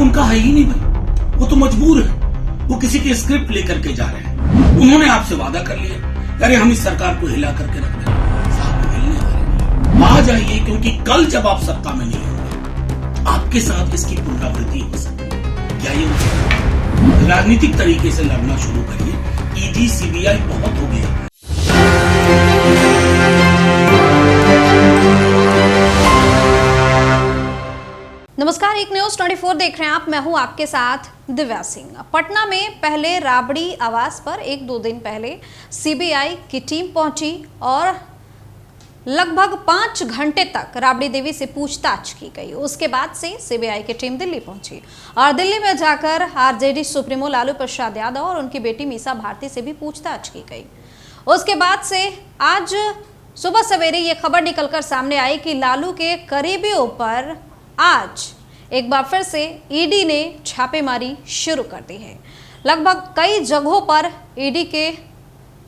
उनका है ही नहीं भाई, वो तो मजबूर है। वो किसी के स्क्रिप्ट लेकर के जा रहे हैं। उन्होंने आपसे वादा कर लिया, अरे हम इस सरकार को हिला करके रख देंगे। साहब हिलने वाले नहीं, आ जाइए, क्योंकि कल जब आप सत्ता में नहीं होंगे आपके साथ इसकी पुनरावृत्ति हो सकती है। क्या ये राजनीतिक तरीके से लड़ना शुरू करिए। ईडी सीबीआई बहुत हो गया। नमस्कार, एक न्यूज 24 देख रहे हैं आप। मैं हूं आपके साथ दिव्या सिंह। पटना में पहले राबड़ी आवास पर 1-2 दिन पहले सीबीआई की टीम पहुंची और लगभग 5 घंटे तक राबड़ी देवी से पूछताछ की गई। उसके बाद से सीबीआई की टीम दिल्ली पहुंची और दिल्ली में जाकर आरजेडी सुप्रीमो लालू प्रसाद यादव और उनकी बेटी मीसा भारती से भी पूछताछ की गई। उसके बाद से आज सुबह सवेरे ये खबर निकलकर सामने आई कि लालू के करीबियों पर आज एक बार फिर से ईडी ने छापेमारी शुरू कर दी है। लगभग कई जगहों पर ईडी के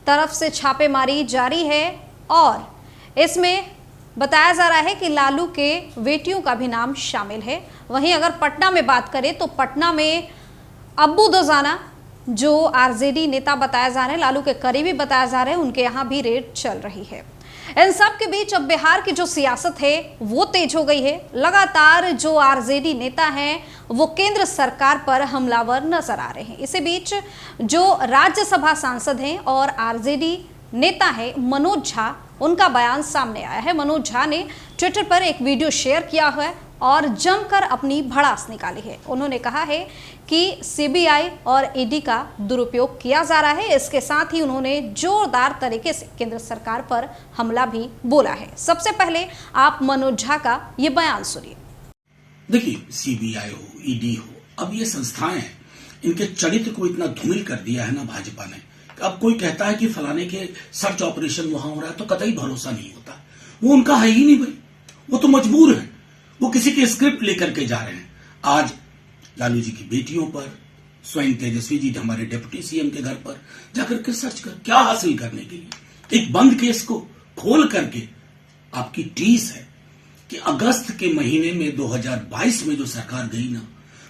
तरफ से छापेमारी जारी है और इसमें बताया जा रहा है कि लालू के बेटियों का भी नाम शामिल है। वहीं अगर पटना में बात करें तो पटना में अब्बू दोजाना जो आरजेडी नेता बताया जा रहे हैं, लालू के करीबी बताया जा रहे हैं, उनके यहाँ भी रेड चल रही है। इन सब के बीच अब बिहार की जो सियासत है वो तेज हो गई है। लगातार जो आरजेडी नेता हैं वो केंद्र सरकार पर हमलावर नजर आ रहे हैं। इसी बीच जो राज्यसभा सांसद हैं और आरजेडी नेता है मनोज झा, उनका बयान सामने आया है। मनोज झा ने ट्विटर पर एक वीडियो शेयर किया हुआ है और जमकर अपनी भड़ास निकाली है। उन्होंने कहा है कि सीबीआई और ईडी का दुरुपयोग किया जा रहा है। इसके साथ ही उन्होंने जोरदार तरीके से केंद्र सरकार पर हमला भी बोला है। सबसे पहले आप मनोज झा का ये बयान सुनिए। देखिए, सीबीआई हो, ईडी हो, अब ये संस्थाएं हैं, इनके चरित्र को इतना धूमिल कर दिया है ना भाजपा ने। अब कोई कहता है कि फलाने के सर्च ऑपरेशन वहां हो रहा है तो कतई भरोसा नहीं होता। वो उनका है ही नहीं भाई, वो तो मजबूर है। वो किसी के स्क्रिप्ट लेकर के जा रहे हैं। आज लालू जी की बेटियों पर, स्वयं तेजस्वी जी हमारे डिप्टी सीएम के घर पर जाकर के सर्च कर क्या हासिल करने के लिए, एक बंद केस को खोल करके आपकी टीस है कि अगस्त के महीने में 2022 में जो सरकार गई ना,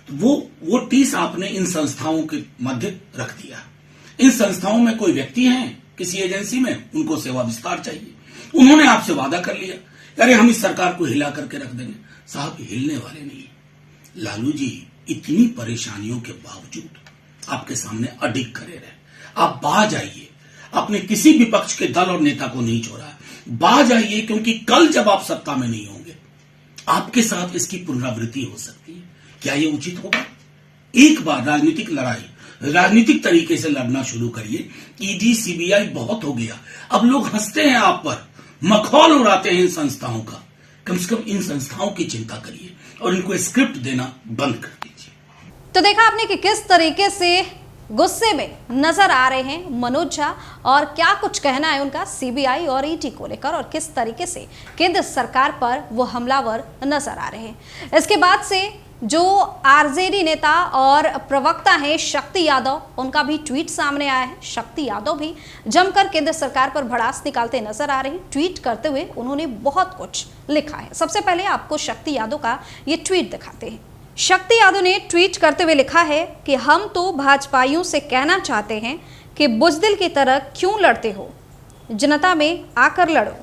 तो वो टीस आपने इन संस्थाओं के मध्य रख दिया। इन संस्थाओं में कोई व्यक्ति हैं किसी एजेंसी में, उनको सेवा विस्तार चाहिए। उन्होंने आपसे वादा कर लिया, अरे हम इस सरकार को हिला करके रख देंगे। साहब हिलने वाले नहीं। लालू जी इतनी परेशानियों के बावजूद आपके सामने अडिग खड़े रहे। आप बाज आइए, आपने किसी विपक्ष के दल और नेता को नहीं छोड़ा। बाज आइए, क्योंकि कल जब आप सत्ता में नहीं होंगे आपके साथ इसकी पुनरावृत्ति हो सकती है। क्या यह उचित होगा? एक बार राजनीतिक लड़ाई राजनीतिक तरीके से लड़ना शुरू करिए। ईडी सीबीआई बहुत हो गया। अब लोग हंसते हैं आप पर, मखौल उड़ाते हैं इन संस्थाओं का। कम से कम इन संस्थाओं की चिंता करिए और इनको स्क्रिप्ट देना बंद कर दीजिए। तो देखा आपने कि किस तरीके से गुस्से में नजर आ रहे हैं मनोज झा और क्या कुछ कहना है उनका सीबीआई और ईडी को लेकर और किस तरीके से केंद्र सरकार पर वो हमलावर नजर आ रहे हैं। इसके बाद से जो आरजेडी नेता और प्रवक्ता हैं शक्ति यादव, उनका भी ट्वीट सामने आया है। शक्ति यादव भी जमकर केंद्र सरकार पर भड़ास निकालते नजर आ रहे हैं। ट्वीट करते हुए उन्होंने बहुत कुछ लिखा है। सबसे पहले आपको शक्ति यादव का ये ट्वीट दिखाते हैं। शक्ति यादव ने ट्वीट करते हुए लिखा है कि हम तो भाजपाइयों से कहना चाहते हैं कि बुजदिल की तरह क्यों लड़ते हो, जनता में आकर लड़ो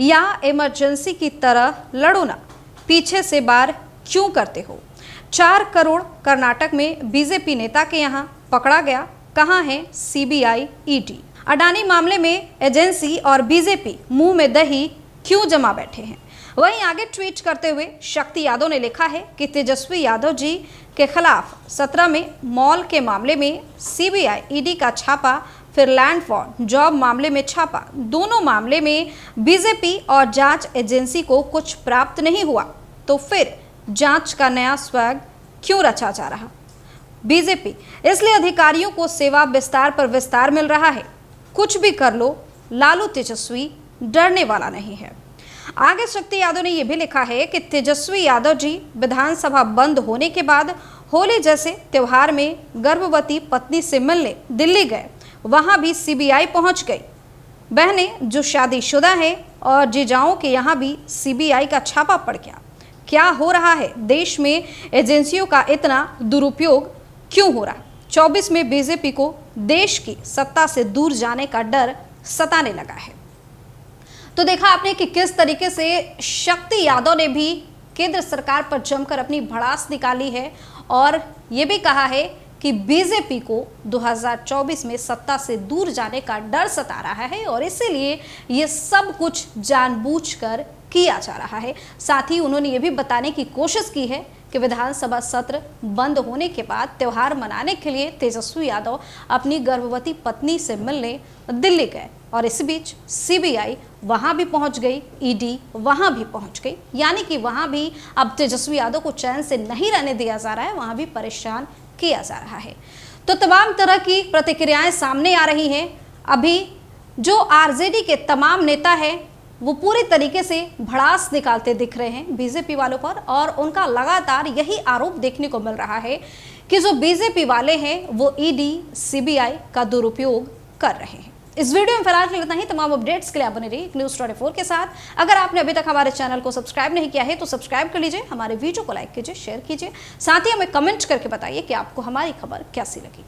या इमरजेंसी की तरह लड़ो ना, पीछे से बार क्यों करते हो। 4 करोड़ कर्नाटक में बीजेपी नेता के यहाँ पकड़ा गया, कहाँ है सीबीआई ईडी। अडानी मामले में एजेंसी और बीजेपी मुंह में दही क्यों जमा बैठे हैं। वहीं आगे ट्वीट करते हुए शक्ति यादव ने लिखा है कि तेजस्वी यादव जी के खिलाफ 17 में मॉल के मामले में सीबीआई ईडी का छापा, फिर लैंड फॉर जॉब मामले में छापा। दोनों मामले में बीजेपी और जांच एजेंसी को कुछ प्राप्त नहीं हुआ, तो फिर जांच का नया स्वैग क्यों रचा जा रहा। बीजेपी इसलिए अधिकारियों को सेवा विस्तार पर विस्तार मिल रहा है। कुछ भी कर लो, लालू तेजस्वी डरने वाला नहीं है। आगे शक्ति यादव ने यह भी लिखा है कि तेजस्वी यादव जी विधानसभा बंद होने के बाद होली जैसे त्योहार में गर्भवती पत्नी से मिलने दिल्ली गए, वहां भी सीबीआई पहुंच गई। बहनें जो शादीशुदा है और जीजाओं के यहाँ भी सीबीआई का छापा पड़ गया। क्या हो रहा है, देश में एजेंसियों का इतना दुरुपयोग क्यों हो रहा है। 24 में बीजेपी को देश की सत्ता से दूर जाने का डर सताने लगा है। तो देखा आपने कि किस तरीके से शक्ति यादव ने भी केंद्र सरकार पर जमकर अपनी भड़ास निकाली है और ये भी कहा है कि बीजेपी को 2024 में सत्ता से दूर जाने का डर सता रहा है और इसीलिए ये सब कुछ जानबूझकर किया जा रहा है। साथ ही उन्होंने ये भी बताने की कोशिश की है कि विधानसभा सत्र बंद होने के बाद त्योहार मनाने के लिए तेजस्वी यादव अपनी गर्भवती पत्नी से मिलने दिल्ली गए और इस बीच सीबीआई वहां भी पहुंच गई, ईडी वहां भी पहुंच गई, यानी कि वहां भी अब तेजस्वी यादव को चैन से नहीं रहने दिया जा रहा है, वहां भी परेशान किया जा रहा है। तो तमाम तरह की प्रतिक्रियाएं सामने आ रही हैं। अभी जो आरजेडी के तमाम नेता हैं वो पूरी तरीके से भड़ास निकालते दिख रहे हैं बीजेपी वालों पर और उनका लगातार यही आरोप देखने को मिल रहा है कि जो बीजेपी वाले हैं वो ईडी सीबीआई का दुरुपयोग कर रहे हैं। इस वीडियो में फिलहाल इतना ही। तमाम अपडेट्स के लिए बने रहिए News24 के साथ। अगर आपने अभी तक हमारे चैनल को सब्सक्राइब नहीं किया है तो सब्सक्राइब कर लीजिए, हमारे वीडियो को लाइक कीजिए, शेयर कीजिए, साथ ही हमें कमेंट करके बताइए कि आपको हमारी खबर कैसी लगी।